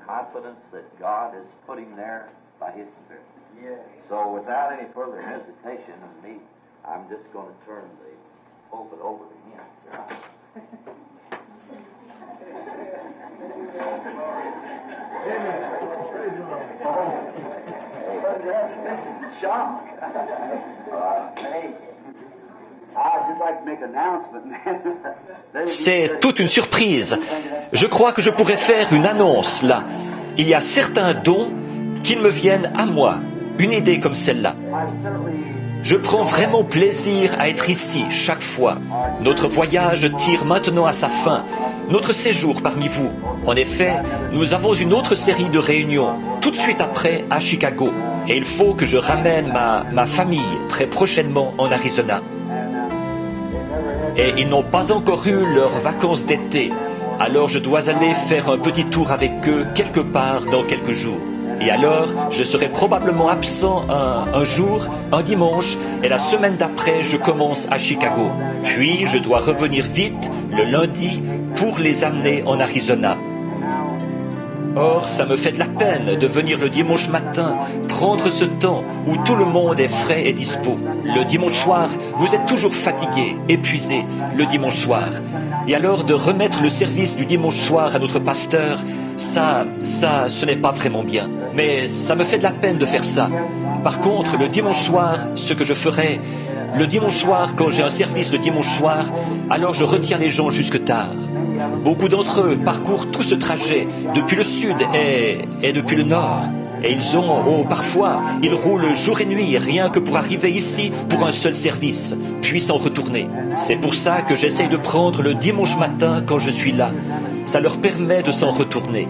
confidence that God is putting there by His Spirit. So without any further hesitation of me, I'm just going to turn the pulpit over to him. C'est toute une surprise. Je crois que je pourrais faire une annonce là. Il y a certains dons qui me viennent à moi. Une idée comme celle-là. Je prends vraiment plaisir à être ici chaque fois. Notre voyage tire maintenant à sa fin. Notre séjour parmi vous. En effet, nous avons une autre série de réunions tout de suite après à Chicago. Et il faut que je ramène ma famille très prochainement en Arizona. Et ils n'ont pas encore eu leurs vacances d'été. Alors je dois aller faire un petit tour avec eux quelque part dans quelques jours. Et alors, je serai probablement absent un jour, un dimanche, et la semaine d'après, je commence à Chicago. Puis, je dois revenir vite, le lundi, pour les amener en Arizona. Or, ça me fait de la peine de venir le dimanche matin, prendre ce temps où tout le monde est frais et dispo. Le dimanche soir, vous êtes toujours fatigué, épuisé, le dimanche soir. Et alors, de remettre le service du dimanche soir à notre pasteur, ce n'est pas vraiment bien. Mais ça me fait de la peine de faire ça. Par contre, le dimanche soir, ce que je ferai, le dimanche soir, quand j'ai un service le dimanche soir, alors je retiens les gens jusque tard. Beaucoup d'entre eux parcourent tout ce trajet depuis le sud et depuis le nord. Et parfois, ils roulent jour et nuit rien que pour arriver ici pour un seul service, puis s'en retourner. C'est pour ça que j'essaye de prendre le dimanche matin quand je suis là. Ça leur permet de s'en retourner.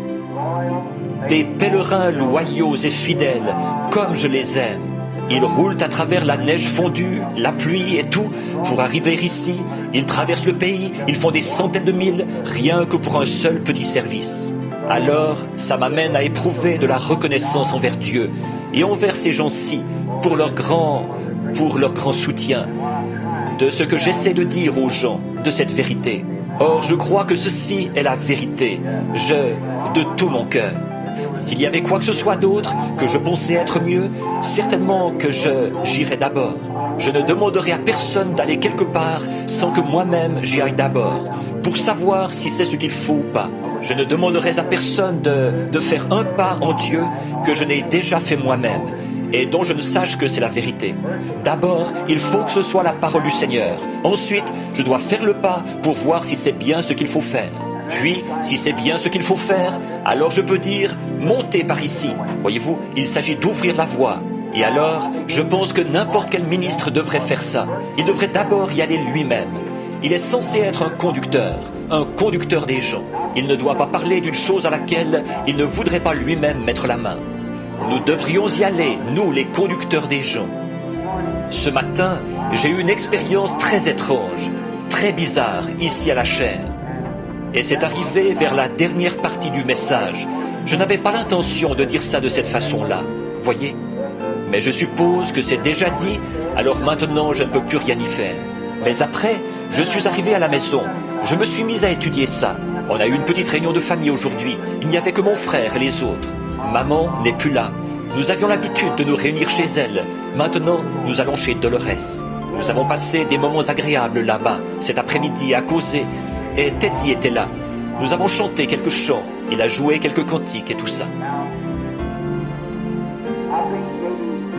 Des pèlerins loyaux et fidèles, comme je les aime. Ils roulent à travers la neige fondue, la pluie et tout, pour arriver ici. Ils traversent le pays, ils font des centaines de milles, rien que pour un seul petit service. Alors, ça m'amène à éprouver de la reconnaissance envers Dieu et envers ces gens-ci pour leur grand soutien de ce que j'essaie de dire aux gens, de cette vérité. Or, je crois que ceci est la vérité, de tout mon cœur. S'il y avait quoi que ce soit d'autre, que je pensais être mieux, certainement que j'irais d'abord. Je ne demanderai à personne d'aller quelque part sans que moi-même j'y aille d'abord, pour savoir si c'est ce qu'il faut ou pas. Je ne demanderai à personne de faire un pas en Dieu que je n'ai déjà fait moi-même, et dont je ne sache que c'est la vérité. D'abord, il faut que ce soit la parole du Seigneur. Ensuite, je dois faire le pas pour voir si c'est bien ce qu'il faut faire. Puis, si c'est bien ce qu'il faut faire, alors je peux dire « montez par ici ». Voyez-vous, il s'agit d'ouvrir la voie. Et alors, je pense que n'importe quel ministre devrait faire ça. Il devrait d'abord y aller lui-même. Il est censé être un conducteur des gens. Il ne doit pas parler d'une chose à laquelle il ne voudrait pas lui-même mettre la main. Nous devrions y aller, nous, les conducteurs des gens. Ce matin, j'ai eu une expérience très étrange, très bizarre, ici à la chaire. Et c'est arrivé vers la dernière partie du message. Je n'avais pas l'intention de dire ça de cette façon-là, voyez. Mais je suppose que c'est déjà dit, alors maintenant je ne peux plus rien y faire. Mais après, je suis arrivé à la maison. Je me suis mis à étudier ça. On a eu une petite réunion de famille aujourd'hui. Il n'y avait que mon frère et les autres. Maman n'est plus là. Nous avions l'habitude de nous réunir chez elle. Maintenant, nous allons chez Dolores. Nous avons passé des moments agréables là-bas, cet après-midi, à causer. Et Teddy était là. Nous avons chanté quelques chants. Il a joué quelques cantiques et tout ça.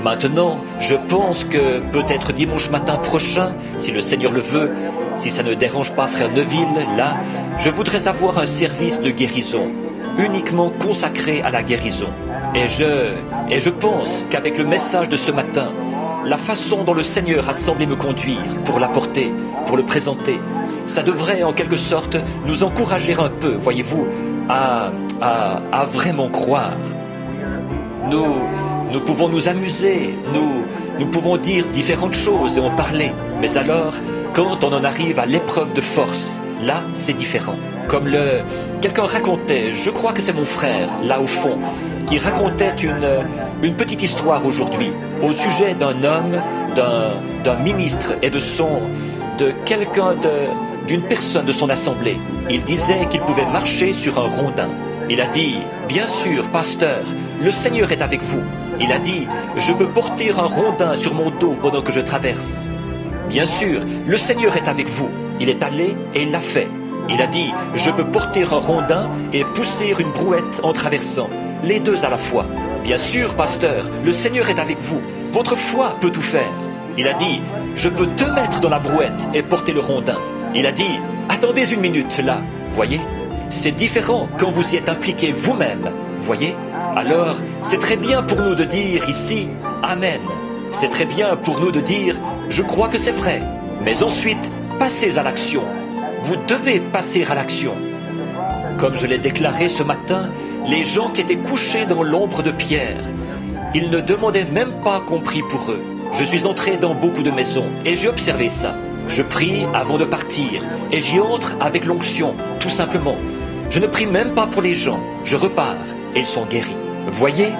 Maintenant, je pense que peut-être dimanche matin prochain, si le Seigneur le veut, si ça ne dérange pas frère Neville, là, je voudrais avoir un service de guérison, uniquement consacré à la guérison. Et je pense qu'avec le message de ce matin, la façon dont le Seigneur a semblé me conduire pour l'apporter, pour le présenter, ça devrait en quelque sorte nous encourager un peu, voyez-vous, à vraiment croire. Nous pouvons nous amuser, nous pouvons dire différentes choses et en parler. Mais alors, quand on en arrive à l'épreuve de force, là, c'est différent. Comme quelqu'un racontait, je crois que c'est mon frère, là au fond, qui racontait une petite histoire aujourd'hui au sujet d'un homme, d'un ministre et d'une personne de son assemblée. Il disait qu'il pouvait marcher sur un rondin. Il a dit, bien sûr, pasteur, le Seigneur est avec vous. Il a dit, je peux porter un rondin sur mon dos pendant que je traverse. Bien sûr, le Seigneur est avec vous. Il est allé et il l'a fait. Il a dit, je peux porter un rondin et pousser une brouette en traversant. Les deux à la fois. Bien sûr, pasteur, le Seigneur est avec vous. Votre foi peut tout faire. Il a dit, je peux te mettre dans la brouette et porter le rondin. Il a dit, attendez une minute là, voyez? C'est différent quand vous y êtes impliqué vous-même, voyez? Alors, c'est très bien pour nous de dire ici, Amen. C'est très bien pour nous de dire, je crois que c'est vrai. Mais ensuite, passez à l'action. Vous devez passer à l'action. Comme je l'ai déclaré ce matin, les gens qui étaient couchés dans l'ombre de Pierre, ils ne demandaient même pas qu'on prie pour eux. Je suis entré dans beaucoup de maisons et j'ai observé ça. Je prie avant de partir et j'y entre avec l'onction, tout simplement. Je ne prie même pas pour les gens. Je repars et ils sont guéris. Voyez,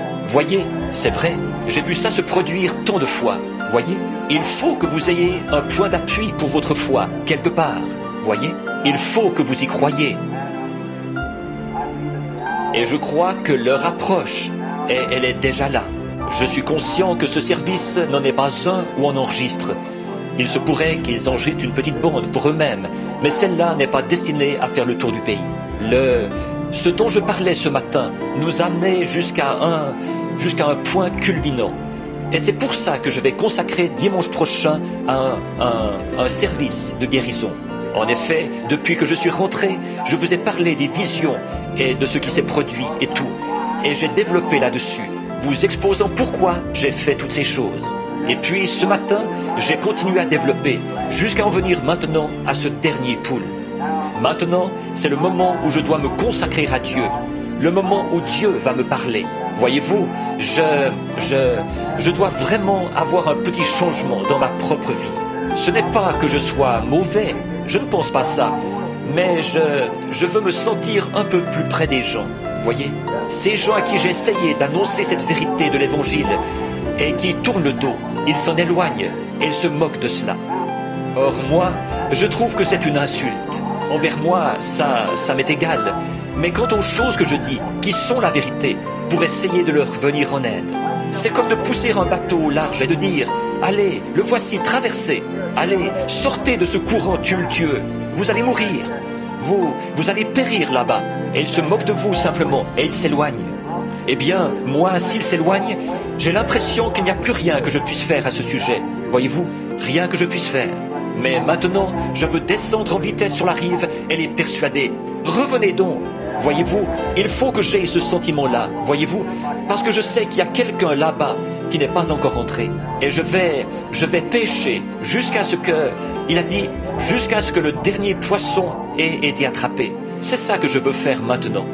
c'est vrai. J'ai vu ça se produire tant de fois. Voyez, il faut que vous ayez un point d'appui pour votre foi, quelque part. Voyez, il faut que vous y croyiez. Et je crois que l'heure approche et elle est déjà là. Je suis conscient que ce service n'en est pas un où on enregistre. Il se pourrait qu'ils enregistrent une petite bande pour eux-mêmes, mais celle-là n'est pas destinée à faire le tour du pays. Ce dont je parlais ce matin nous amenait jusqu'à un point culminant. Et c'est pour ça que je vais consacrer dimanche prochain un service de guérison. En effet, depuis que je suis rentré, je vous ai parlé des visions et de ce qui s'est produit et tout. Et j'ai développé là-dessus, vous exposant pourquoi j'ai fait toutes ces choses. Et puis ce matin, j'ai continué à développer, jusqu'à en venir maintenant à ce dernier pool. Maintenant, c'est le moment où je dois me consacrer à Dieu, le moment où Dieu va me parler. Voyez-vous, je dois vraiment avoir un petit changement dans ma propre vie. Ce n'est pas que je sois mauvais, je ne pense pas ça, mais je veux me sentir un peu plus près des gens. Voyez, ces gens à qui j'ai essayé d'annoncer cette vérité de l'Évangile et qui tournent le dos, ils s'en éloignent et ils se moquent de cela. Or moi, je trouve que c'est une insulte. Envers moi, ça m'est égal. Mais quant aux choses que je dis, qui sont la vérité, pour essayer de leur venir en aide, c'est comme de pousser un bateau au large et de dire « Allez, le voici, traversez. Allez, sortez de ce courant tumultueux. Vous allez mourir. Vous allez périr là-bas. » Et ils se moquent de vous simplement et ils s'éloignent. Eh bien, moi, s'ils s'éloignent, j'ai l'impression qu'il n'y a plus rien que je puisse faire à ce sujet. Voyez-vous, rien que je puisse faire. Mais maintenant, je veux descendre en vitesse sur la rive et les persuader. Revenez donc. Voyez-vous, il faut que j'aie ce sentiment-là. Voyez-vous, parce que je sais qu'il y a quelqu'un là-bas qui n'est pas encore entré. Et je vais pêcher jusqu'à ce que, il a dit, jusqu'à ce que le dernier poisson ait été attrapé. C'est ça que je veux faire maintenant.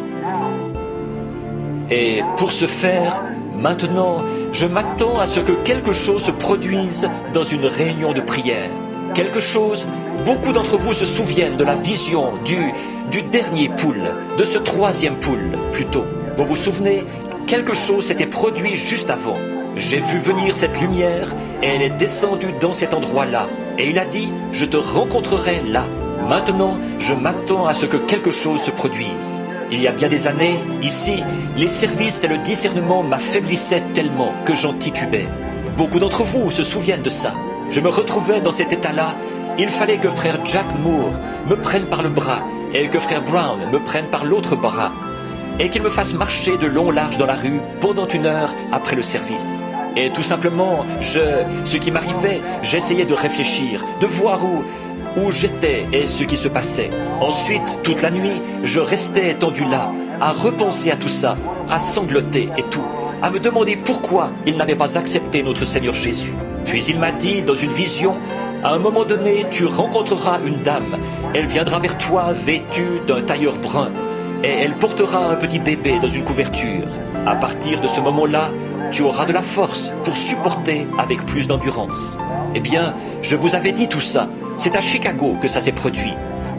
Et pour ce faire, maintenant, je m'attends à ce que quelque chose se produise dans une réunion de prière. Quelque chose, beaucoup d'entre vous se souviennent de la vision du dernier pool, de ce troisième pool plutôt. Vous vous souvenez, quelque chose s'était produit juste avant. J'ai vu venir cette lumière et elle est descendue dans cet endroit-là. Et il a dit, je te rencontrerai là. Maintenant, je m'attends à ce que quelque chose se produise. Il y a bien des années, ici, les services et le discernement m'affaiblissaient tellement que j'en titubais. Beaucoup d'entre vous se souviennent de ça. Je me retrouvais dans cet état-là. Il fallait que frère Jack Moore me prenne par le bras et que frère Brown me prenne par l'autre bras et qu'il me fasse marcher de long large dans la rue pendant 1 heure après le service. Et tout simplement, ce qui m'arrivait, j'essayais de réfléchir, de voir où j'étais et ce qui se passait. Ensuite, toute la nuit, je restais étendu là, à repenser à tout ça, à sangloter et tout, à me demander pourquoi il n'avait pas accepté notre Seigneur Jésus. Puis il m'a dit dans une vision, à un moment donné, tu rencontreras une dame. Elle viendra vers toi vêtue d'un tailleur brun et elle portera un petit bébé dans une couverture. À partir de ce moment-là, tu auras de la force pour supporter avec plus d'endurance. Eh bien, je vous avais dit tout ça. C'est à Chicago que ça s'est produit.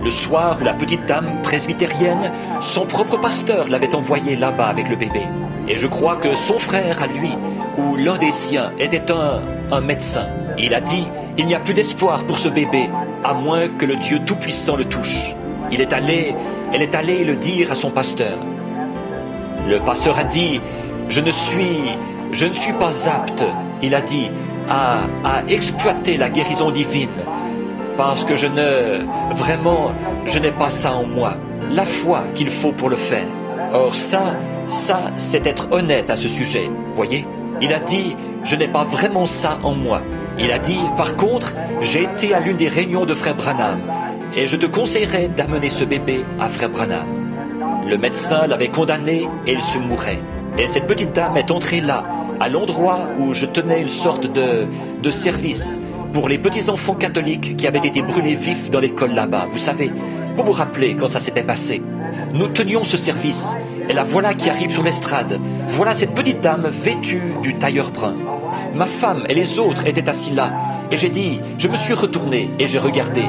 Le soir où la petite dame presbytérienne, son propre pasteur l'avait envoyée là-bas avec le bébé. Et je crois que son frère à lui, ou l'un des siens, était un médecin. Il a dit, il n'y a plus d'espoir pour ce bébé, à moins que le Dieu Tout-Puissant le touche. Elle est allée le dire à son pasteur. Le pasteur a dit, je ne suis pas apte, il a dit, à exploiter la guérison divine, parce que je n'ai pas ça en moi, la foi qu'il faut pour le faire. Or ça, c'est être honnête à ce sujet, voyez. Il a dit, je n'ai pas vraiment ça en moi. Il a dit, par contre, j'ai été à l'une des réunions de Frère Branham, et je te conseillerais d'amener ce bébé à Frère Branham. Le médecin l'avait condamné et il se mourait. Et cette petite dame est entrée là, à l'endroit où je tenais une sorte de service pour les petits-enfants catholiques qui avaient été brûlés vifs dans l'école là-bas. Vous savez, vous vous rappelez quand ça s'était passé. Nous tenions ce service, et la voilà qui arrive sur l'estrade. Voilà cette petite dame vêtue du tailleur brun. Ma femme et les autres étaient assis là, et j'ai dit, je me suis retourné et j'ai regardé.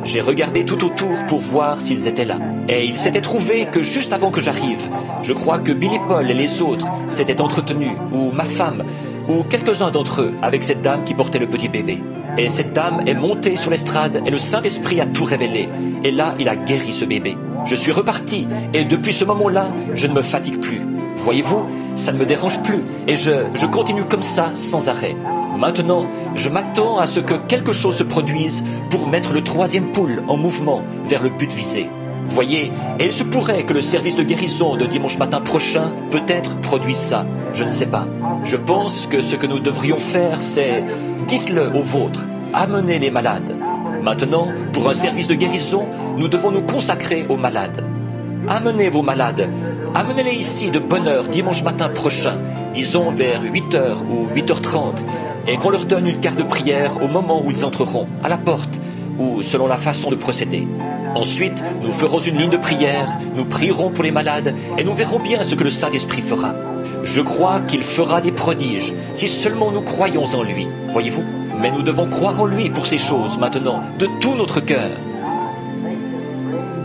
J'ai regardé tout autour pour voir s'ils étaient là. Et il s'était trouvé que juste avant que j'arrive, je crois que Billy Paul et les autres s'étaient entretenus, ou ma femme, ou quelques-uns d'entre eux, avec cette dame qui portait le petit bébé. Et cette dame est montée sur l'estrade et le Saint-Esprit a tout révélé. Et là, il a guéri ce bébé. Je suis reparti et depuis ce moment-là, je ne me fatigue plus. Voyez-vous, ça ne me dérange plus et je continue comme ça sans arrêt. Maintenant, je m'attends à ce que quelque chose se produise pour mettre le troisième poule en mouvement vers le but visé. Voyez, et il se pourrait que le service de guérison de dimanche matin prochain peut-être produise ça. Je ne sais pas. Je pense que ce que nous devrions faire, c'est, dites-le aux vôtres, amenez les malades. Maintenant, pour un service de guérison, nous devons nous consacrer aux malades. Amenez vos malades, amenez-les ici de bonne heure dimanche matin prochain, disons vers 8h ou 8h30, et qu'on leur donne une carte de prière au moment où ils entreront, à la porte, ou selon la façon de procéder. Ensuite, nous ferons une ligne de prière, nous prierons pour les malades, et nous verrons bien ce que le Saint-Esprit fera. Je crois qu'il fera des prodiges, si seulement nous croyons en lui, voyez-vous. Mais nous devons croire en lui pour ces choses maintenant, de tout notre cœur.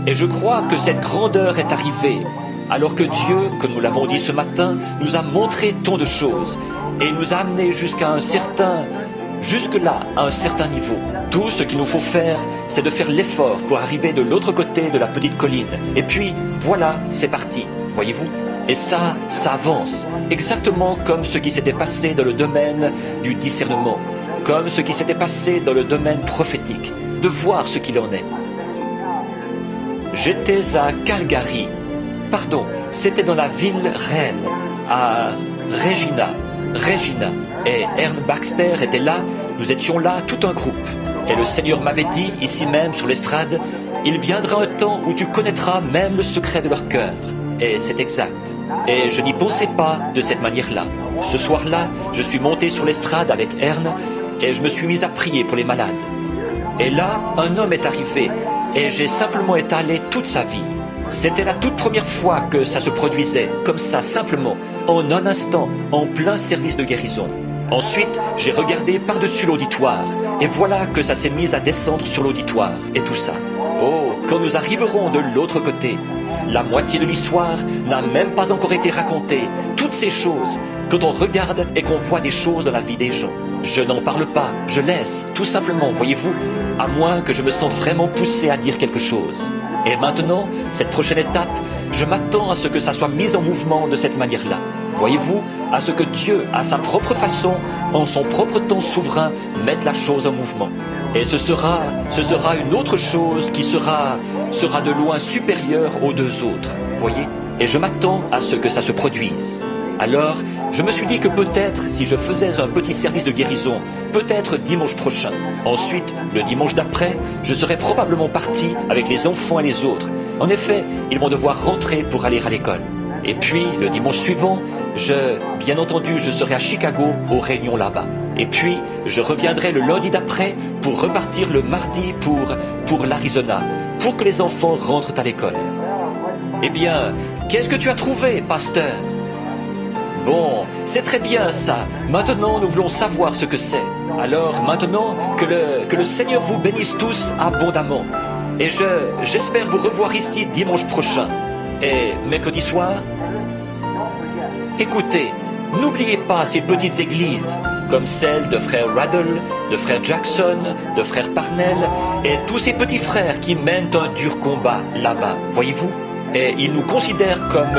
Et je crois que cette grandeur est arrivée, alors que Dieu, comme nous l'avons dit ce matin, nous a montré tant de choses, et nous a amenés jusqu'à jusque-là, à un certain niveau. Tout ce qu'il nous faut faire, c'est de faire l'effort pour arriver de l'autre côté de la petite colline. Et puis, voilà, c'est parti, voyez-vous. Et ça avance, exactement comme ce qui s'était passé dans le domaine du discernement, comme ce qui s'était passé dans le domaine prophétique, de voir ce qu'il en est. J'étais à Calgary, c'était dans la ville reine, à Regina, et Ern Baxter était là, nous étions là tout un groupe. Et le Seigneur m'avait dit, ici même sur l'estrade, il viendra un temps où tu connaîtras même le secret de leur cœur. Et c'est exact. Et je n'y pensais pas de cette manière-là. Ce soir-là, je suis monté sur l'estrade avec Ern, et je me suis mis à prier pour les malades. Et là, un homme est arrivé, et j'ai simplement étalé toute sa vie. C'était la toute première fois que ça se produisait, comme ça, simplement, en un instant, en plein service de guérison. Ensuite, j'ai regardé par-dessus l'auditoire, et voilà que ça s'est mis à descendre sur l'auditoire, et tout ça. Oh, quand nous arriverons de l'autre côté, la moitié de l'histoire n'a même pas encore été racontée. Toutes ces choses, quand on regarde et qu'on voit des choses dans la vie des gens. Je n'en parle pas, je laisse, tout simplement, voyez-vous, à moins que je me sente vraiment poussé à dire quelque chose. Et maintenant, cette prochaine étape, je m'attends à ce que ça soit mis en mouvement de cette manière-là. Voyez-vous, à ce que Dieu, à sa propre façon, en son propre temps souverain, mette la chose en mouvement. Et ce sera une autre chose qui sera de loin supérieure aux deux autres, voyez. Et je m'attends à ce que ça se produise. Alors, je me suis dit que peut-être, si je faisais un petit service de guérison, peut-être dimanche prochain. Ensuite, le dimanche d'après, je serais probablement parti avec les enfants et les autres. En effet, ils vont devoir rentrer pour aller à l'école. Et puis, le dimanche suivant, bien entendu, je serai à Chicago aux réunions là-bas. Et puis, je reviendrai le lundi d'après pour repartir le mardi pour l'Arizona, pour que les enfants rentrent à l'école. Eh bien, qu'est-ce que tu as trouvé, pasteur ? Bon, c'est très bien ça. Maintenant, nous voulons savoir ce que c'est. Alors, maintenant, que le Seigneur vous bénisse tous abondamment. Et j'espère vous revoir ici dimanche prochain. Et mercredi soir, écoutez, n'oubliez pas ces petites églises, comme celle de frère Raddle, de frère Jackson, de frère Parnell, et tous ces petits frères qui mènent un dur combat là-bas, voyez-vous. Et ils nous considèrent comme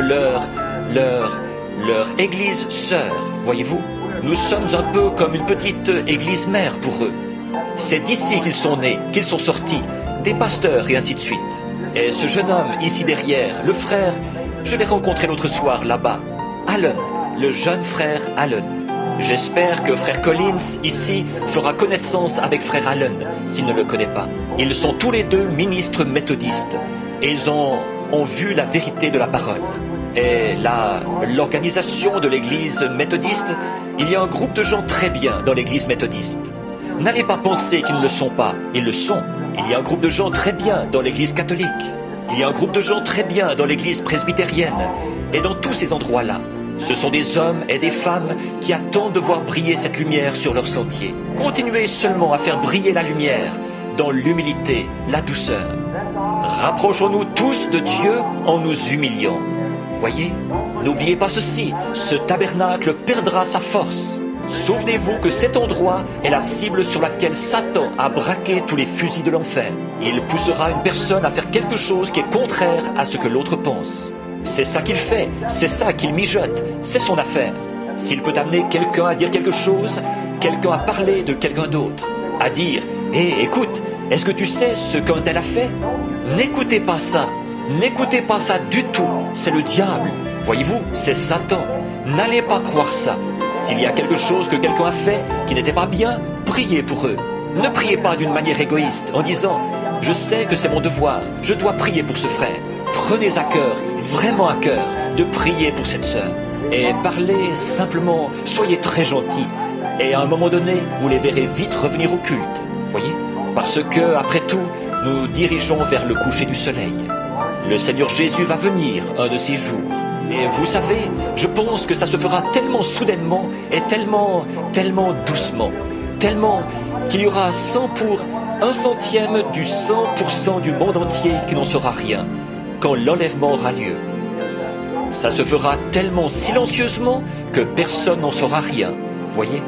leur église sœur, voyez-vous. Nous sommes un peu comme une petite église mère pour eux. C'est d'ici qu'ils sont nés, qu'ils sont sortis, des pasteurs et ainsi de suite. Et ce jeune homme ici derrière, le frère, je l'ai rencontré l'autre soir là-bas, Allen, le jeune frère Allen. J'espère que frère Collins, ici, fera connaissance avec frère Allen, s'il ne le connaît pas. Ils sont tous les deux ministres méthodistes, et ils ont vu la vérité de la parole. Et l'organisation de l'église méthodiste, il y a un groupe de gens très bien dans l'église méthodiste. N'allez pas penser qu'ils ne le sont pas, ils le sont. Il y a un groupe de gens très bien dans l'église catholique. Il y a un groupe de gens très bien dans l'église presbytérienne. Et dans tous ces endroits-là, ce sont des hommes et des femmes qui attendent de voir briller cette lumière sur leur sentier. Continuez seulement à faire briller la lumière dans l'humilité, la douceur. Rapprochons-nous tous de Dieu en nous humiliant. Voyez, n'oubliez pas ceci, ce tabernacle perdra sa force. Souvenez-vous que cet endroit est la cible sur laquelle Satan a braqué tous les fusils de l'enfer. Il poussera une personne à faire quelque chose qui est contraire à ce que l'autre pense. C'est ça qu'il fait, c'est ça qu'il mijote, c'est son affaire. S'il peut amener quelqu'un à dire quelque chose, quelqu'un à parler de quelqu'un d'autre, à dire « Hé, écoute, est-ce que tu sais ce qu'un tel a fait ?» N'écoutez pas ça, n'écoutez pas ça du tout, c'est le diable. Voyez-vous, c'est Satan. N'allez pas croire ça. S'il y a quelque chose que quelqu'un a fait qui n'était pas bien, priez pour eux. Ne priez pas d'une manière égoïste en disant « Je sais que c'est mon devoir, je dois prier pour ce frère. » Prenez à cœur, vraiment à cœur, de prier pour cette sœur. Et parlez simplement, soyez très gentils. Et à un moment donné, vous les verrez vite revenir au culte. Voyez ? Parce que, après tout, nous dirigeons vers le coucher du soleil. Le Seigneur Jésus va venir un de ces jours. Et vous savez, je pense que ça se fera tellement soudainement et tellement doucement. Tellement qu'il y aura 100 pour 1 centième du 100% du monde entier qui n'en saura rien quand l'enlèvement aura lieu. Ça se fera tellement silencieusement que personne n'en saura rien. Voyez ?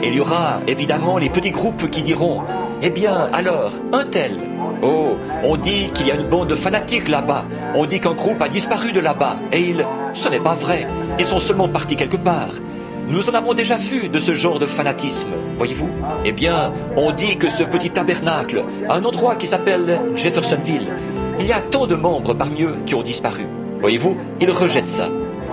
Et il y aura évidemment les petits groupes qui diront « Eh bien, alors, un tel. Oh, on dit qu'il y a une bande de fanatiques là-bas. On dit qu'un groupe a disparu de là-bas. Et ce n'est pas vrai. Ils sont seulement partis quelque part. Nous en avons déjà vu de ce genre de fanatisme, voyez-vous. Eh bien, on dit que ce petit tabernacle, un endroit qui s'appelle Jeffersonville, il y a tant de membres parmi eux qui ont disparu. Voyez-vous, ils rejettent ça.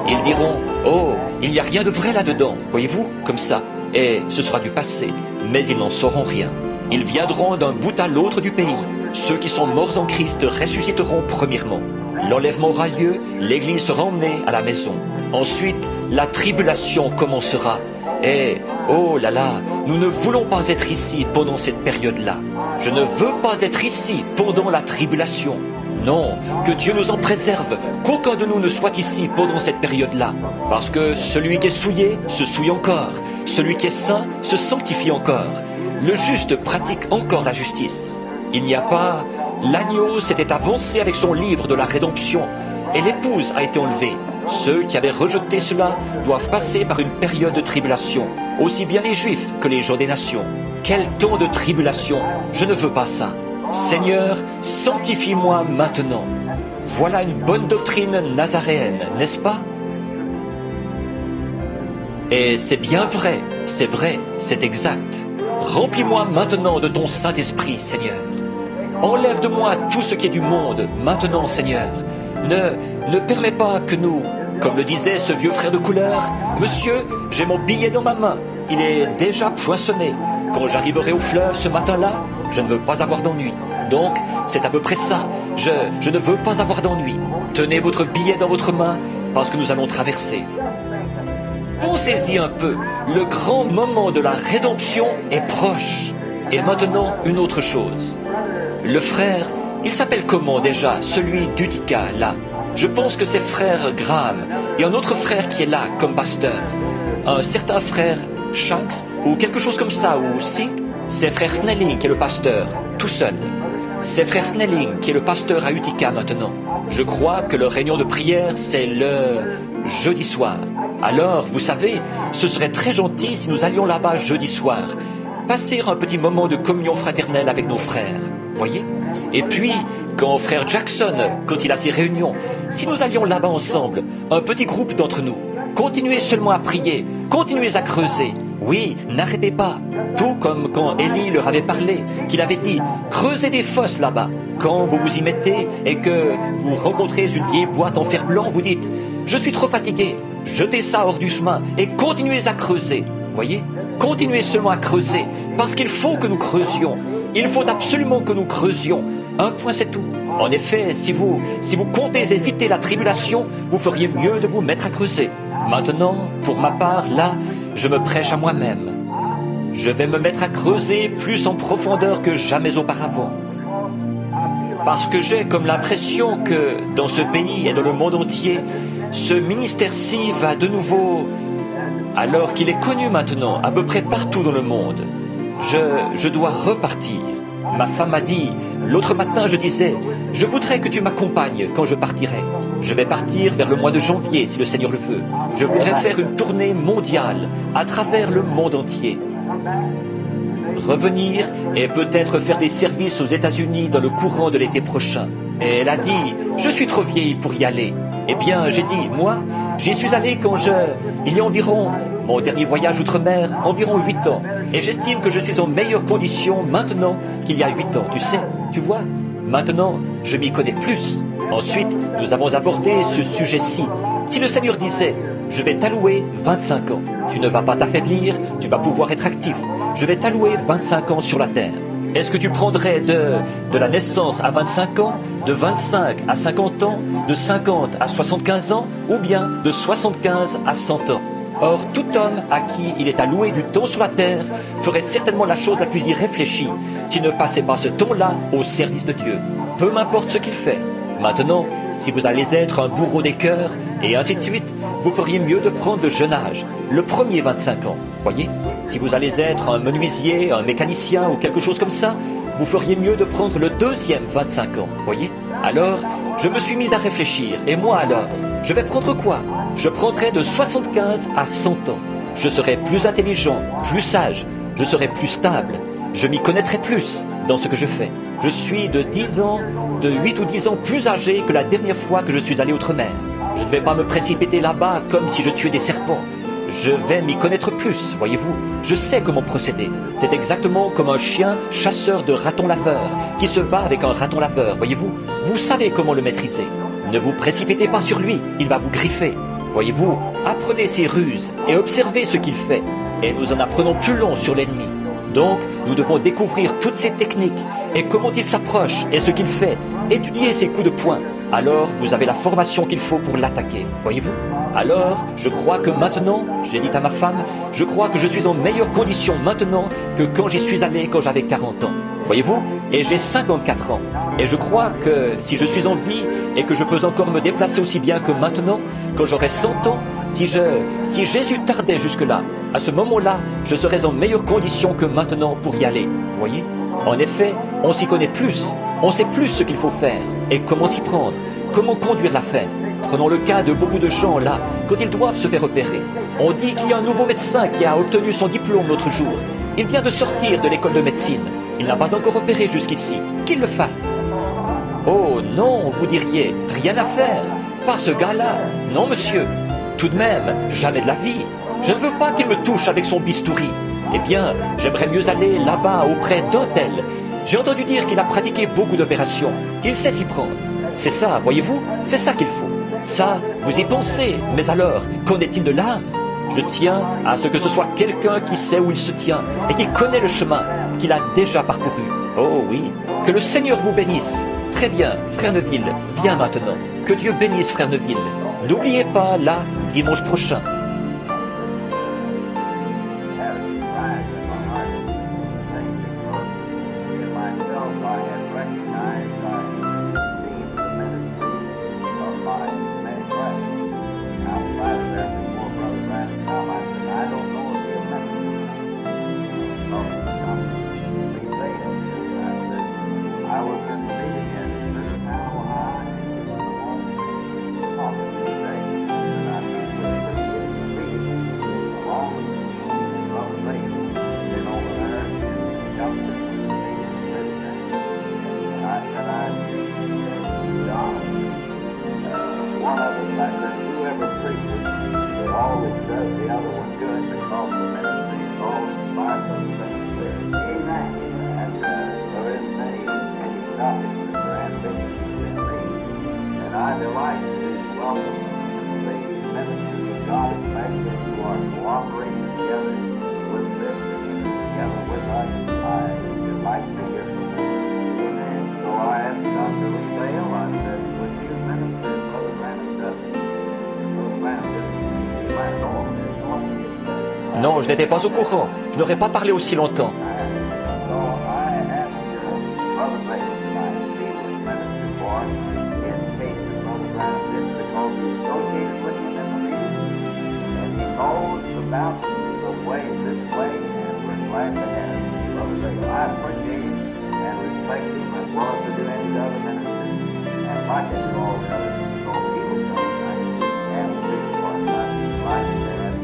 Ils diront « Oh, il n'y a rien de vrai là-dedans. » Voyez-vous, comme ça. Et ce sera du passé. Mais ils n'en sauront rien. Ils viendront d'un bout à l'autre du pays. Ceux qui sont morts en Christ ressusciteront premièrement. L'enlèvement aura lieu, l'Église sera emmenée à la maison. Ensuite, la tribulation commencera. Et, oh là là, nous ne voulons pas être ici pendant cette période-là. Je ne veux pas être ici pendant la tribulation. Non, que Dieu nous en préserve, qu'aucun de nous ne soit ici pendant cette période-là. Parce que celui qui est souillé se souille encore. Celui qui est saint se sanctifie encore. Le juste pratique encore la justice. Il n'y a pas... L'agneau s'était avancé avec son livre de la rédemption et l'épouse a été enlevée. Ceux qui avaient rejeté cela doivent passer par une période de tribulation, aussi bien les Juifs que les gens des nations. Quel temps de tribulation! Je ne veux pas ça. Seigneur, sanctifie-moi maintenant. Voilà une bonne doctrine nazaréenne, n'est-ce pas? Et c'est bien vrai, c'est exact. Remplis-moi maintenant de ton Saint-Esprit, Seigneur. Enlève de moi tout ce qui est du monde, maintenant, Seigneur. Ne permets pas que nous, comme le disait ce vieux frère de couleur, « Monsieur, j'ai mon billet dans ma main, il est déjà poinçonné. Quand j'arriverai au fleuve ce matin-là, je ne veux pas avoir d'ennui. Donc, c'est à peu près ça. Je ne veux pas avoir d'ennui. Tenez votre billet dans votre main, parce que nous allons traverser. » Pensez-y un peu, le grand moment de la rédemption est proche. Et maintenant, une autre chose. Le frère, il s'appelle comment déjà, celui d'Utica, là? Je pense que c'est frère Graham, et un autre frère qui est là, comme pasteur. Un certain frère Shanks, ou quelque chose comme ça, ou Sink. C'est frère Snelling qui est le pasteur, tout seul. C'est frère Snelling qui est le pasteur à Utica maintenant. Je crois que leur réunion de prière, c'est le jeudi soir. Alors, vous savez, ce serait très gentil si nous allions là-bas jeudi soir. passer un petit moment de communion fraternelle avec nos frères. Voyez? Et puis, quand frère Jackson, quand il a ses réunions, si nous allions là-bas ensemble, un petit groupe d'entre nous, continuez seulement à prier, continuez à creuser. Oui, n'arrêtez pas. Tout comme quand Élie leur avait parlé, qu'il avait dit, creusez des fosses là-bas. Quand vous vous y mettez et que vous rencontrez une vieille boîte en fer blanc, vous dites, je suis trop fatigué, jetez ça hors du chemin et continuez à creuser. Voyez? Continuez seulement à creuser, parce qu'il faut que nous creusions. Il faut absolument que nous creusions. Un point, c'est tout. En effet, si vous comptez éviter la tribulation, vous feriez mieux de vous mettre à creuser. Maintenant, pour ma part, là, je me prêche à moi-même. Je vais me mettre à creuser plus en profondeur que jamais auparavant. Parce que j'ai comme l'impression que dans ce pays et dans le monde entier, ce ministère-ci va de nouveau, alors qu'il est connu maintenant à peu près partout dans le monde, je dois repartir. Ma femme m'a dit, l'autre matin je disais, je voudrais que tu m'accompagnes quand je partirai. Je vais partir vers le mois de janvier si le Seigneur le veut. Je voudrais faire une tournée mondiale à travers le monde entier. Revenir et peut-être faire des services aux États-Unis dans le courant de l'été prochain. Et elle a dit, je suis trop vieille pour y aller. Eh bien, j'ai dit, moi, j'y suis allé il y a environ, mon dernier voyage outre-mer, environ 8 ans. Et j'estime que je suis en meilleure condition maintenant qu'il y a 8 ans. Tu sais, tu vois, maintenant, je m'y connais plus. Ensuite, nous avons abordé ce sujet-ci. Si le Seigneur disait, je vais t'allouer 25 ans, tu ne vas pas t'affaiblir, tu vas pouvoir être actif. Je vais t'allouer 25 ans sur la terre. Est-ce que tu prendrais de la naissance à 25 ans, de 25 à 50 ans, de 50 à 75 ans, ou bien de 75 à 100 ans? Or, tout homme à qui il est alloué du temps sur la terre ferait certainement la chose la plus irréfléchie s'il ne passait pas ce temps-là au service de Dieu. Peu m'importe ce qu'il fait. Maintenant, si vous allez être un bourreau des cœurs, et ainsi de suite, vous feriez mieux de prendre le jeune âge, le premier 25 ans, voyez? Si vous allez être un menuisier, un mécanicien ou quelque chose comme ça, vous feriez mieux de prendre le deuxième 25 ans, voyez? Alors, je me suis mis à réfléchir, et moi alors, je vais prendre quoi? Je prendrai de 75 à 100 ans. Je serai plus intelligent, plus sage, je serai plus stable, je m'y connaîtrai plus dans ce que je fais. Je suis de 8 ou 10 ans plus âgé que la dernière fois que je suis allé outre-mer. Je ne vais pas me précipiter là-bas comme si je tuais des serpents. Je vais m'y connaître plus, voyez-vous. Je sais comment procéder. C'est exactement comme un chien chasseur de ratons laveurs qui se bat avec un raton laveur, voyez-vous. Vous savez comment le maîtriser. Ne vous précipitez pas sur lui, il va vous griffer. Voyez-vous, apprenez ses ruses et observez ce qu'il fait. Et nous en apprenons plus long sur l'ennemi. Donc, nous devons découvrir toutes ses techniques et comment il s'approche et ce qu'il fait. Étudier ses coups de poing. Alors, vous avez la formation qu'il faut pour l'attaquer, voyez-vous. Alors, je crois que maintenant, j'ai dit à ma femme, je crois que je suis en meilleure condition maintenant que quand j'y suis allé quand j'avais 40 ans. Voyez-vous, et j'ai 54 ans. Et je crois que si je suis en vie et que je peux encore me déplacer aussi bien que maintenant, quand j'aurai 100 ans, si Jésus tardait jusque-là, à ce moment-là, je serais en meilleure condition que maintenant pour y aller. Vous voyez? En effet, on s'y connaît plus, on sait plus ce qu'il faut faire et comment s'y prendre, comment conduire l'affaire. Prenons le cas de beaucoup de gens là, quand ils doivent se faire opérer. On dit qu'il y a un nouveau médecin qui a obtenu son diplôme l'autre jour. Il vient de sortir de l'école de médecine. Il n'a pas encore opéré jusqu'ici. Qu'il le fasse. Oh non, vous diriez, rien à faire. Pas ce gars-là. Non, monsieur. Tout de même, jamais de la vie. Je ne veux pas qu'il me touche avec son bistouri. Eh bien, j'aimerais mieux aller là-bas auprès d'un tel. J'ai entendu dire qu'il a pratiqué beaucoup d'opérations. Il sait s'y prendre. C'est ça, voyez-vous, c'est ça qu'il faut. Ça, vous y pensez, mais alors, qu'en est-il de l'âme? Je tiens à ce que ce soit quelqu'un qui sait où il se tient et qui connaît le chemin qu'il a déjà parcouru. Oh oui, que le Seigneur vous bénisse. Très bien, frère Neville, viens maintenant. Que Dieu bénisse frère Neville. N'oubliez pas, là, dimanche prochain. which does the other one good because the ministry is all inspired by the same Spirit. Amen. And there is many topics that are ambitious in me. And I delight to welcome the ministers of God, especially who are cooperating together with this mission together with us. I delight to hear from them. And so I asked Dr. Lee Bale, I said, would you minister Brother Branham doesn't? Brother Branham didn't, he might know of this one. Non, je n'étais pas au courant. Je n'aurais pas parlé aussi longtemps. So I asked Brother Bale tonight if he would minister for in case that Brother Branham didn't, because he's associated with him in the meeting. And he knows about the way this way, and we're glad to have him. Brother Bale, I appreciate him and respect him as well as I do any other minister. And like I do all the others, so he will come tonight and speak for us. I'd like to have him.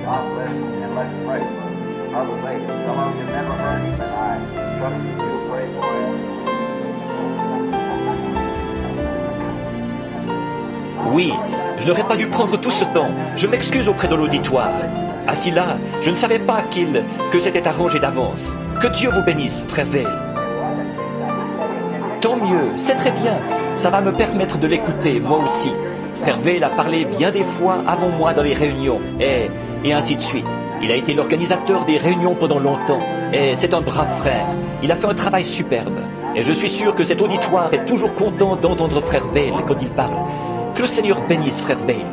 God bless him, and let's pray for Brother Bale. Some of you never heard him, and I trust that you'll pray for him. Oui, je n'aurais pas dû prendre tout ce temps. Je m'excuse auprès de l'auditoire. Assis là, je ne savais pas que c'était arrangé d'avance. Que Dieu vous bénisse, frère Veil. Tant mieux, c'est très bien. Ça va me permettre de l'écouter, moi aussi. Frère Veil a parlé bien des fois avant moi dans les réunions, et ainsi de suite. Il a été l'organisateur des réunions pendant longtemps, et c'est un brave frère. Il a fait un travail superbe. Et je suis sûr que cet auditoire est toujours content d'entendre frère Veil quand il parle. Que le Seigneur bénisse frère Veil.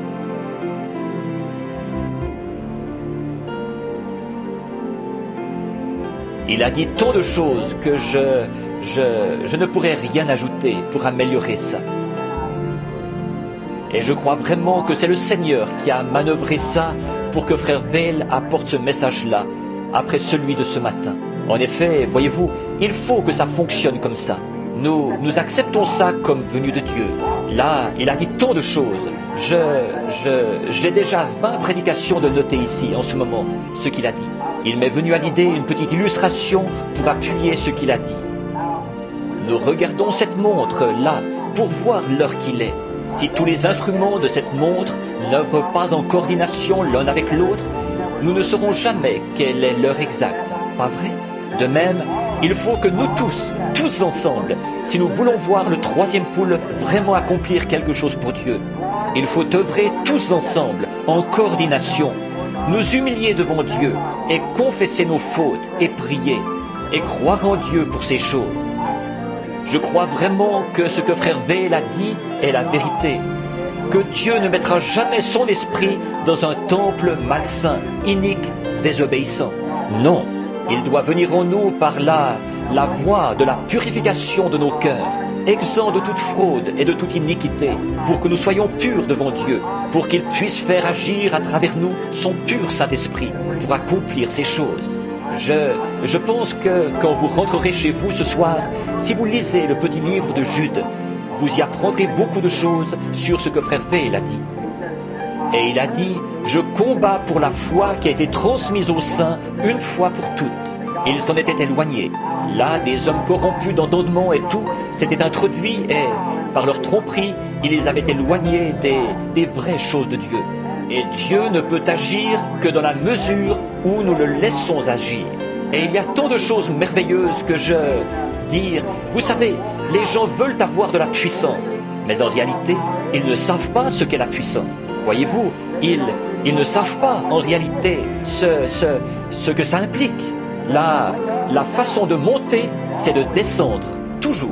Il a dit tant de choses que je ne pourrais rien ajouter pour améliorer ça. Et je crois vraiment que c'est le Seigneur qui a manœuvré ça pour que frère Veil apporte ce message-là après celui de ce matin. En effet, voyez-vous, il faut que ça fonctionne comme ça. Nous acceptons ça comme venu de Dieu. Là, il a dit tant de choses. J'ai déjà 20 prédications de noter ici, en ce moment, ce qu'il a dit. Il m'est venu à l'idée une petite illustration pour appuyer ce qu'il a dit. Nous regardons cette montre-là pour voir l'heure qu'il est. Si tous les instruments de cette montre n'œuvrent pas en coordination l'un avec l'autre, nous ne saurons jamais quelle est l'heure exacte, pas vrai? De même, il faut que nous tous ensemble, si nous voulons voir le troisième poule vraiment accomplir quelque chose pour Dieu, il faut œuvrer tous ensemble, en coordination, nous humilier devant Dieu et confesser nos fautes et prier et croire en Dieu pour ces choses. Je crois vraiment que ce que frère Veil a dit est la vérité, que Dieu ne mettra jamais son esprit dans un temple malsain, inique, désobéissant. Non, il doit venir en nous par la voie de la purification de nos cœurs, exempts de toute fraude et de toute iniquité, pour que nous soyons purs devant Dieu, pour qu'il puisse faire agir à travers nous son pur Saint-Esprit, pour accomplir ces choses. Je pense que quand vous rentrerez chez vous ce soir, si vous lisez le petit livre de Jude, vous y apprendrez beaucoup de choses sur ce que frère Veil a dit. Et il a dit, je combats pour la foi qui a été transmise aux saints une fois pour toutes. Ils s'en étaient éloignés. Là, des hommes corrompus d'entendement et tout s'étaient introduits et, par leur tromperie, ils les avaient éloignés des vraies choses de Dieu. Et Dieu ne peut agir que dans la mesure où nous le laissons agir. Et il y a tant de choses merveilleuses que vous savez, les gens veulent avoir de la puissance, mais en réalité, ils ne savent pas ce qu'est la puissance. Voyez-vous, ils ne savent pas en réalité ce que ça implique. La façon de monter, c'est de descendre, toujours.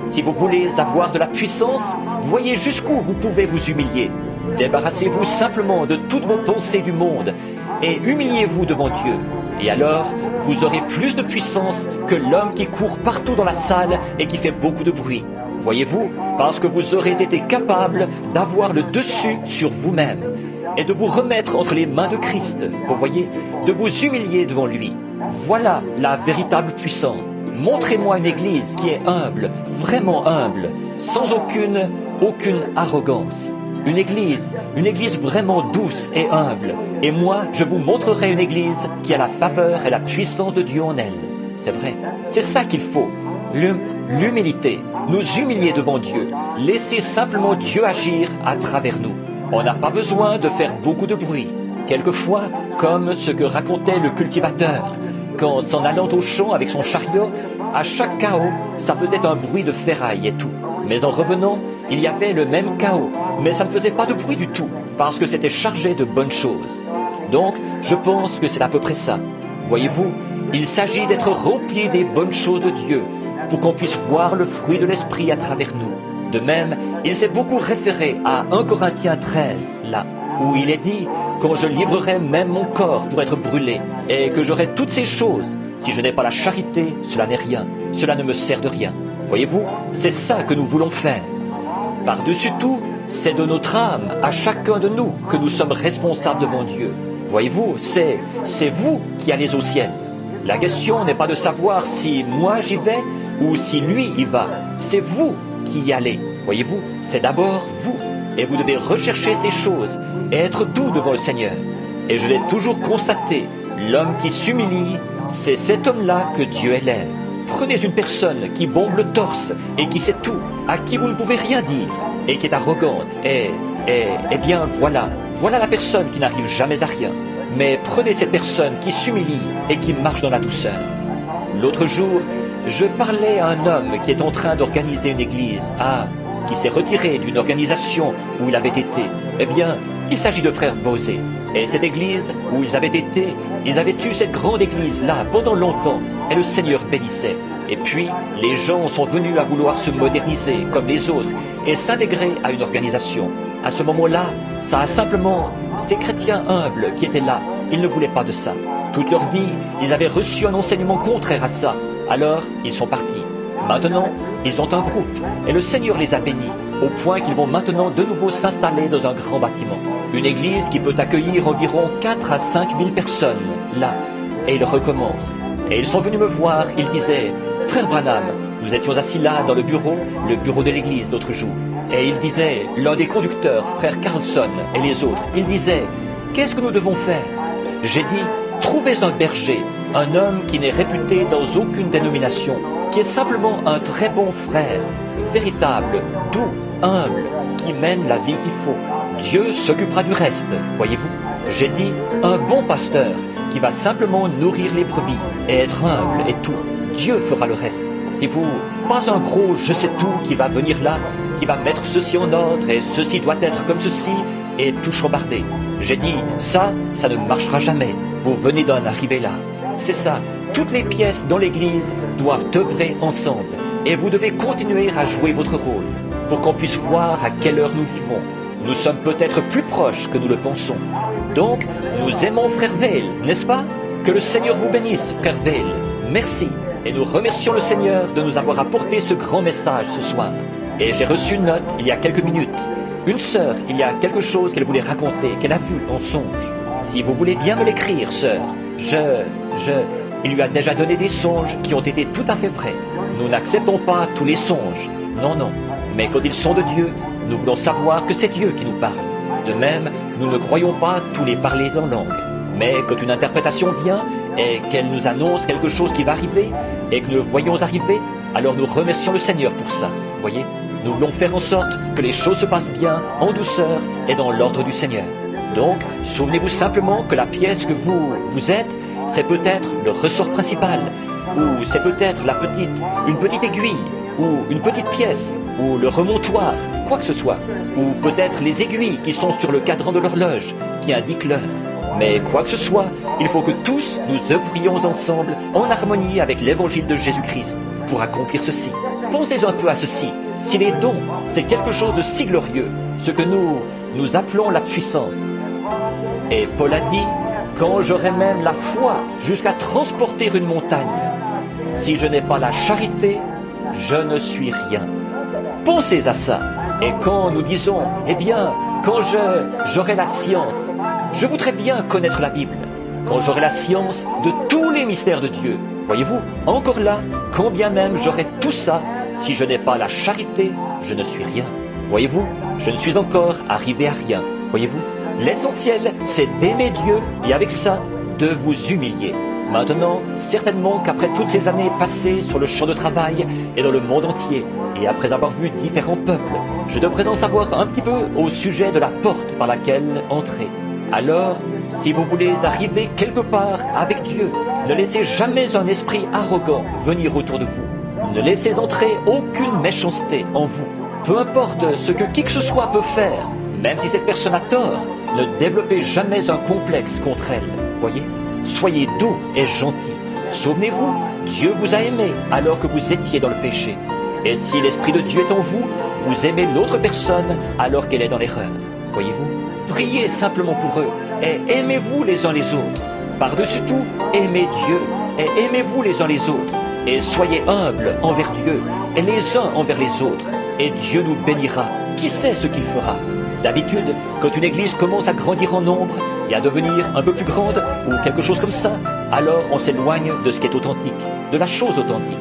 Si vous voulez avoir de la puissance, voyez jusqu'où vous pouvez vous humilier. Débarrassez-vous simplement de toutes vos pensées du monde et humiliez-vous devant Dieu. Et alors, vous aurez plus de puissance que l'homme qui court partout dans la salle et qui fait beaucoup de bruit. Voyez-vous, parce que vous aurez été capable d'avoir le dessus sur vous-même et de vous remettre entre les mains de Christ. Vous voyez, de vous humilier devant lui. Voilà la véritable puissance. Montrez-moi une église qui est humble, vraiment humble, sans aucune arrogance. Une église vraiment douce et humble. Et moi, je vous montrerai une église qui a la faveur et la puissance de Dieu en elle. C'est vrai, c'est ça qu'il faut. L'humilité, nous humilier devant Dieu, laisser simplement Dieu agir à travers nous. On n'a pas besoin de faire beaucoup de bruit. Quelquefois, comme ce que racontait le cultivateur, qu'en s'en allant au champ avec son chariot, à chaque chaos, ça faisait un bruit de ferraille et tout. Mais en revenant, il y avait le même chaos, mais ça ne faisait pas de bruit du tout, parce que c'était chargé de bonnes choses. Donc, je pense que c'est à peu près ça. Voyez-vous, il s'agit d'être rempli des bonnes choses de Dieu, pour qu'on puisse voir le fruit de l'Esprit à travers nous. De même, il s'est beaucoup référé à 1 Corinthiens 13, là, où il est dit « Quand je livrerai même mon corps pour être brûlé, et que j'aurai toutes ces choses, si je n'ai pas la charité, cela n'est rien, cela ne me sert de rien. » Voyez-vous, c'est ça que nous voulons faire. Par-dessus tout, c'est de notre âme, à chacun de nous, que nous sommes responsables devant Dieu. Voyez-vous, c'est vous qui allez au ciel. La question n'est pas de savoir si moi j'y vais ou si lui y va. C'est vous qui y allez. Voyez-vous, c'est d'abord vous. Et vous devez rechercher ces choses et être doux devant le Seigneur. Et je l'ai toujours constaté, l'homme qui s'humilie, c'est cet homme-là que Dieu élève. Prenez une personne qui bombe le torse et qui sait tout, à qui vous ne pouvez rien dire, et qui est arrogante, et bien voilà la personne qui n'arrive jamais à rien. Mais prenez cette personne qui s'humilie et qui marche dans la douceur. L'autre jour, je parlais à un homme qui est en train d'organiser une église, qui s'est retiré d'une organisation où il avait été. Eh bien, il s'agit de frère Bosé. Et cette église où ils avaient été, ils avaient eu cette grande église-là pendant longtemps, et le Seigneur bénissait. Et puis, les gens sont venus à vouloir se moderniser comme les autres et s'intégrer à une organisation. À ce moment-là, ça a simplement, ces chrétiens humbles qui étaient là, ils ne voulaient pas de ça. Toute leur vie, ils avaient reçu un enseignement contraire à ça. Alors, ils sont partis. Maintenant, ils ont un groupe, et le Seigneur les a bénis, au point qu'ils vont maintenant de nouveau s'installer dans un grand bâtiment. Une église qui peut accueillir environ 4 à 5 000 personnes, là. Et ils recommencent. Et ils sont venus me voir, ils disaient, « Frère Branham, nous étions assis là dans le bureau de l'église l'autre jour. » Et ils disaient, l'un des conducteurs, frère Carlson, et les autres, ils disaient, « Qu'est-ce que nous devons faire ?» J'ai dit, « Trouvez un berger, un homme qui n'est réputé dans aucune dénomination, qui est simplement un très bon frère, véritable, doux, humble, qui mène la vie qu'il faut. Dieu s'occupera du reste, voyez-vous. J'ai dit, un bon pasteur qui va simplement nourrir les brebis et être humble et tout. Dieu fera le reste. Si vous, pas un gros je sais tout qui va venir là, qui va mettre ceci en ordre et ceci doit être comme ceci et tout chambarder. J'ai dit, ça ne marchera jamais. Vous venez d'en arriver là. C'est ça. Toutes les pièces dans l'église doivent œuvrer ensemble. Et vous devez continuer à jouer votre rôle pour qu'on puisse voir à quelle heure nous vivons. Nous sommes peut-être plus proches que nous le pensons. Donc, nous aimons Frère Vail, n'est-ce pas? Que le Seigneur vous bénisse, Frère Vail. Merci. Et nous remercions le Seigneur de nous avoir apporté ce grand message ce soir. Et j'ai reçu une note il y a quelques minutes. Une sœur, il y a quelque chose qu'elle voulait raconter, qu'elle a vu en songe. Si vous voulez bien me l'écrire, sœur, il lui a déjà donné des songes qui ont été tout à fait vrais. Nous n'acceptons pas tous les songes, non, non. Mais quand ils sont de Dieu, nous voulons savoir que c'est Dieu qui nous parle. De même, nous ne croyons pas tous les parler en langue. Mais quand une interprétation vient et qu'elle nous annonce quelque chose qui va arriver et que nous le voyons arriver, alors nous remercions le Seigneur pour ça. Voyez, nous voulons faire en sorte que les choses se passent bien, en douceur et dans l'ordre du Seigneur. Donc, souvenez-vous simplement que la pièce que vous êtes, c'est peut-être le ressort principal, ou c'est peut-être une petite aiguille, ou une petite pièce, ou le remontoir, quoi que ce soit, ou peut-être les aiguilles qui sont sur le cadran de l'horloge, qui indiquent l'heure. Mais quoi que ce soit, il faut que tous nous œuvrions ensemble en harmonie avec l'évangile de Jésus-Christ pour accomplir ceci. Pensez un peu à ceci. Si les dons, c'est quelque chose de si glorieux, ce que nous appelons la puissance. Et Paul a dit, quand j'aurai même la foi jusqu'à transporter une montagne, si je n'ai pas la charité, je ne suis rien. Pensez à ça. Et quand nous disons, eh bien, quand j'aurai la science, je voudrais bien connaître la Bible. Quand j'aurai la science de tous les mystères de Dieu, voyez-vous, encore là, quand bien même j'aurai tout ça, si je n'ai pas la charité, je ne suis rien. Voyez-vous, je ne suis encore arrivé à rien. Voyez-vous, l'essentiel, c'est d'aimer Dieu et avec ça, de vous humilier. Maintenant, certainement qu'après toutes ces années passées sur le champ de travail et dans le monde entier, et après avoir vu différents peuples, je devrais en savoir un petit peu au sujet de la porte par laquelle entrer. Alors, si vous voulez arriver quelque part avec Dieu, ne laissez jamais un esprit arrogant venir autour de vous. Ne laissez entrer aucune méchanceté en vous. Peu importe ce que qui que ce soit peut faire, même si cette personne a tort, ne développez jamais un complexe contre elle. Voyez ? Soyez doux et gentils. Souvenez-vous, Dieu vous a aimé alors que vous étiez dans le péché. Et si l'Esprit de Dieu est en vous, vous aimez l'autre personne alors qu'elle est dans l'erreur. Voyez-vous ? Priez simplement pour eux et aimez-vous les uns les autres. Par-dessus tout, aimez Dieu et aimez-vous les uns les autres. Et soyez humbles envers Dieu et les uns envers les autres. Et Dieu nous bénira. Qui sait ce qu'il fera ? D'habitude, quand une église commence à grandir en nombre et à devenir un peu plus grande ou quelque chose comme ça, alors on s'éloigne de ce qui est authentique, de la chose authentique.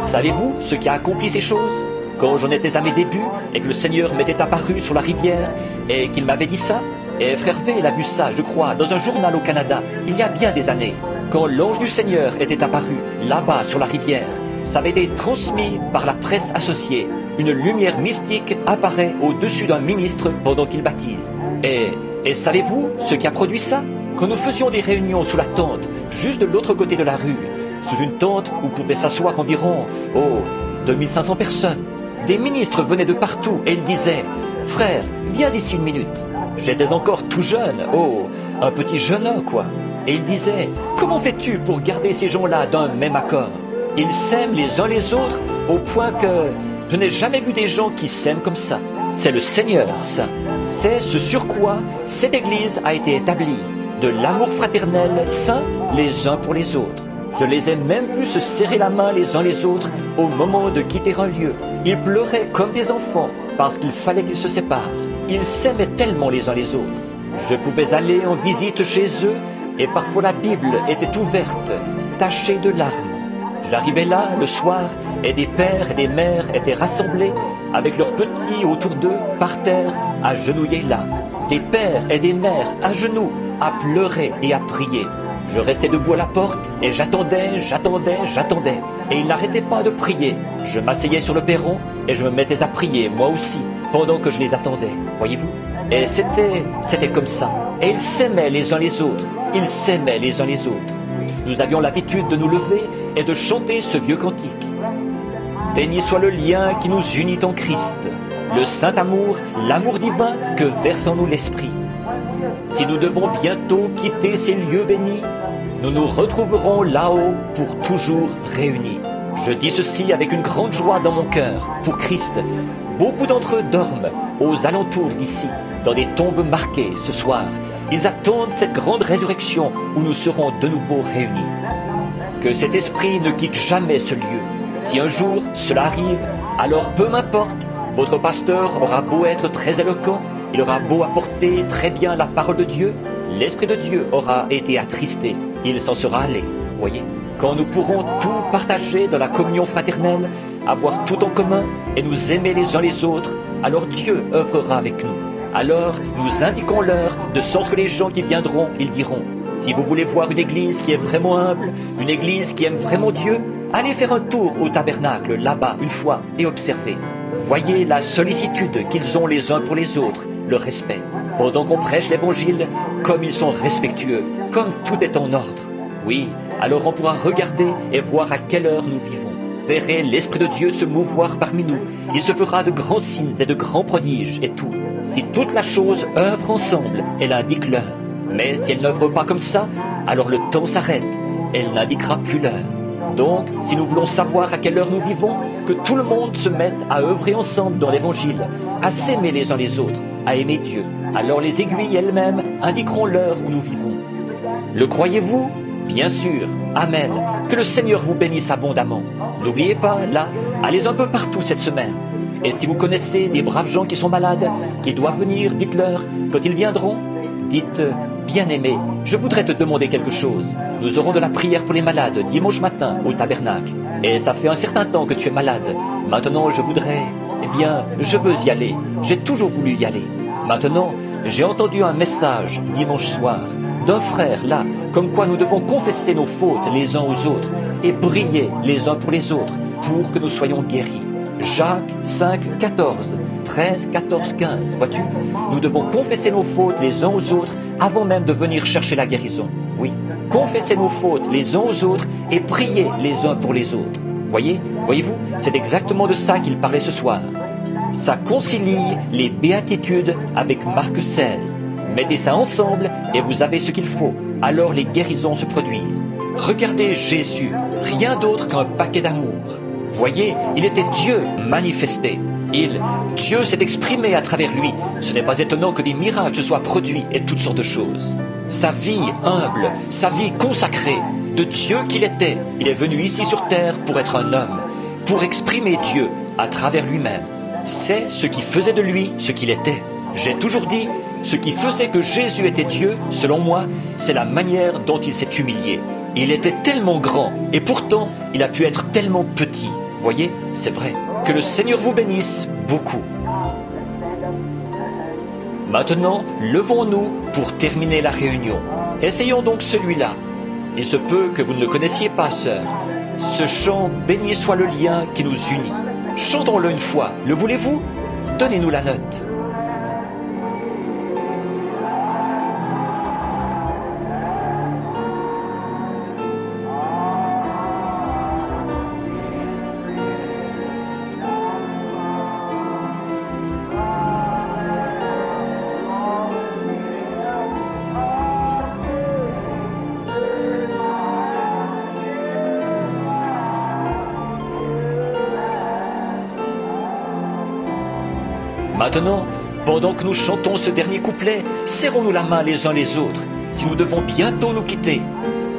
Savez-vous ce qui a accompli ces choses ? Quand j'en étais à mes débuts et que le Seigneur m'était apparu sur la rivière et qu'il m'avait dit ça, et Frère V, il a vu ça, je crois, dans un journal au Canada, il y a bien des années, quand l'ange du Seigneur était apparu là-bas sur la rivière, ça avait été transmis par la presse associée. Une lumière mystique apparaît au-dessus d'un ministre pendant qu'il baptise. Et savez-vous ce qui a produit ça ? Quand nous faisions des réunions sous la tente, juste de l'autre côté de la rue, sous une tente où pouvaient s'asseoir environ, 2500 personnes, des ministres venaient de partout et ils disaient « Frère, viens ici une minute ». J'étais encore tout jeune, un petit jeune homme quoi. Et ils disaient « Comment fais-tu pour garder ces gens-là d'un même accord ?» Ils s'aiment les uns les autres au point que je n'ai jamais vu des gens qui s'aiment comme ça. C'est le Seigneur, ça. C'est ce sur quoi cette Église a été établie. De l'amour fraternel saint les uns pour les autres. Je les ai même vus se serrer la main les uns les autres au moment de quitter un lieu. Ils pleuraient comme des enfants parce qu'il fallait qu'ils se séparent. Ils s'aimaient tellement les uns les autres. Je pouvais aller en visite chez eux et parfois la Bible était ouverte, tachée de larmes. J'arrivais là le soir et des pères et des mères étaient rassemblés avec leurs petits autour d'eux, par terre, agenouillés là. Des pères et des mères à genoux, à pleurer et à prier. Je restais debout à la porte et j'attendais. Et ils n'arrêtaient pas de prier. Je m'asseyais sur le perron et je me mettais à prier, moi aussi, pendant que je les attendais. Voyez-vous ? Et c'était comme ça. Et ils s'aimaient les uns les autres. Ils s'aimaient les uns les autres. Nous avions l'habitude de nous lever et de chanter ce vieux cantique. Béni soit le lien qui nous unit en Christ, le saint amour, l'amour divin que verse en nous l'Esprit. Si nous devons bientôt quitter ces lieux bénis, nous nous retrouverons là-haut pour toujours réunis. Je dis ceci avec une grande joie dans mon cœur, pour Christ. Beaucoup d'entre eux dorment aux alentours d'ici, dans des tombes marquées ce soir. Ils attendent cette grande résurrection où nous serons de nouveau réunis. Que cet esprit ne quitte jamais ce lieu. Si un jour cela arrive, alors peu m'importe, votre pasteur aura beau être très éloquent, il aura beau apporter très bien la parole de Dieu, l'Esprit de Dieu aura été attristé, il s'en sera allé. Voyez, quand nous pourrons tout partager dans la communion fraternelle, avoir tout en commun et nous aimer les uns les autres, alors Dieu œuvrera avec nous. Alors nous indiquons-leur de sorte que les gens qui viendront, ils diront « Si vous voulez voir une église qui est vraiment humble, une église qui aime vraiment Dieu, allez faire un tour au tabernacle là-bas une fois et observez. Voyez la sollicitude qu'ils ont les uns pour les autres, le respect. Pendant qu'on prêche l'évangile, comme ils sont respectueux, comme tout est en ordre. Oui, alors on pourra regarder et voir à quelle heure nous vivons. Verrez l'Esprit de Dieu se mouvoir parmi nous. Il se fera de grands signes et de grands prodiges et tout. Si toute la chose œuvre ensemble, elle indique l'heure. Mais si elle n'œuvre pas comme ça, alors le temps s'arrête. Elle n'indiquera plus l'heure. Donc, si nous voulons savoir à quelle heure nous vivons, que tout le monde se mette à œuvrer ensemble dans l'Évangile, à s'aimer les uns les autres, à aimer Dieu. Alors les aiguilles elles-mêmes indiqueront l'heure où nous vivons. Le croyez-vous ? Bien sûr. Amen. Que le Seigneur vous bénisse abondamment. N'oubliez pas, là, allez un peu partout cette semaine. Et si vous connaissez des braves gens qui sont malades, qui doivent venir, dites-leur, quand ils viendront, dites, bien-aimé, je voudrais te demander quelque chose. Nous aurons de la prière pour les malades dimanche matin au tabernacle. Et ça fait un certain temps que tu es malade. Maintenant, je voudrais, je veux y aller. J'ai toujours voulu y aller. Maintenant, j'ai entendu un message dimanche soir d'un frère là, comme quoi nous devons confesser nos fautes les uns aux autres et prier les uns pour les autres pour que nous soyons guéris. Jacques 5, 14, 13, 14, 15, vois-tu? Nous devons confesser nos fautes les uns aux autres avant même de venir chercher la guérison. Oui, confesser nos fautes les uns aux autres et prier les uns pour les autres. Voyez-vous, c'est exactement de ça qu'il parlait ce soir. Ça concilie les béatitudes avec Marc 16. Mettez ça ensemble et vous avez ce qu'il faut. Alors les guérisons se produisent. Regardez Jésus, rien d'autre qu'un paquet d'amour. Voyez, il était Dieu manifesté. Dieu s'est exprimé à travers lui. Ce n'est pas étonnant que des miracles se soient produits et toutes sortes de choses. Sa vie humble, sa vie consacrée, de Dieu qu'il était, il est venu ici sur terre pour être un homme, pour exprimer Dieu à travers lui-même. C'est ce qui faisait de lui ce qu'il était. J'ai toujours dit, ce qui faisait que Jésus était Dieu, selon moi, c'est la manière dont il s'est humilié. Il était tellement grand, et pourtant, il a pu être tellement petit. Voyez, c'est vrai. Que le Seigneur vous bénisse beaucoup. Maintenant, levons-nous pour terminer la réunion. Essayons donc celui-là. Il se peut que vous ne le connaissiez pas, sœur. Ce chant « Béni soit le lien qui nous unit ». Chantons-le une fois. Le voulez-vous? Donnez-nous la note. Maintenant, pendant que nous chantons ce dernier couplet, serrons-nous la main les uns les autres, si nous devons bientôt nous quitter.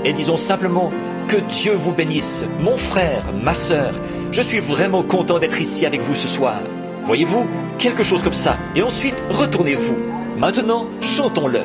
Et disons simplement que Dieu vous bénisse, mon frère, ma sœur. Je suis vraiment content d'être ici avec vous ce soir. Voyez-vous, quelque chose comme ça. Et ensuite, retournez-vous. Maintenant, chantons-le.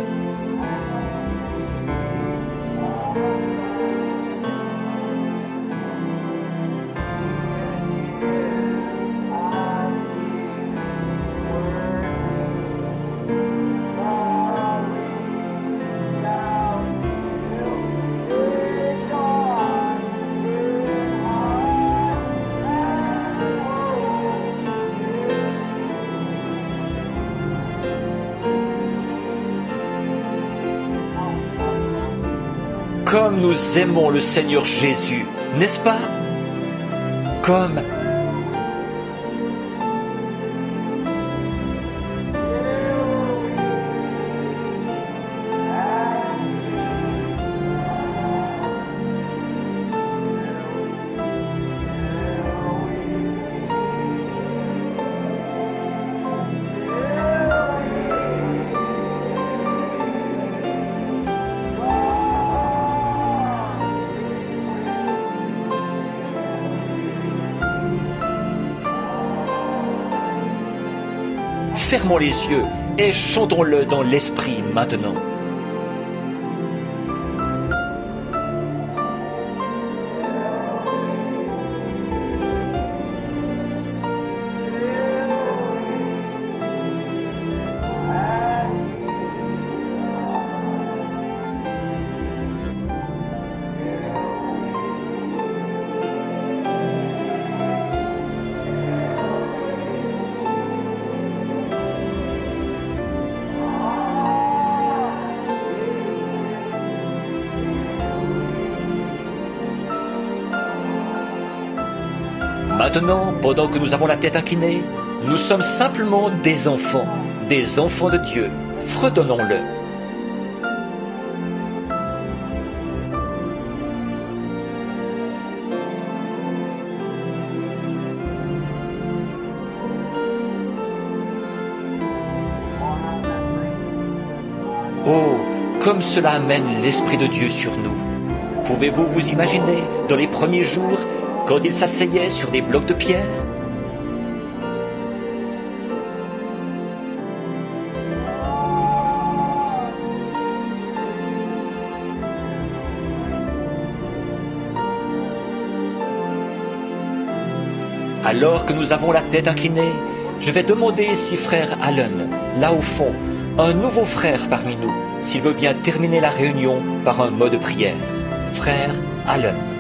Comme nous aimons le Seigneur Jésus, n'est-ce pas? Comme... Fermons les yeux et chantons-le dans l'esprit maintenant. Maintenant, pendant que nous avons la tête inclinée, nous sommes simplement des enfants de Dieu. Fredonnons-le. Oh, comme cela amène l'Esprit de Dieu sur nous. Pouvez-vous vous imaginer, dans les premiers jours, quand il s'asseyait sur des blocs de pierre? Alors que nous avons la tête inclinée, je vais demander si frère Allen, là au fond, un nouveau frère parmi nous, s'il veut bien terminer la réunion par un mot de prière. Frère Allen.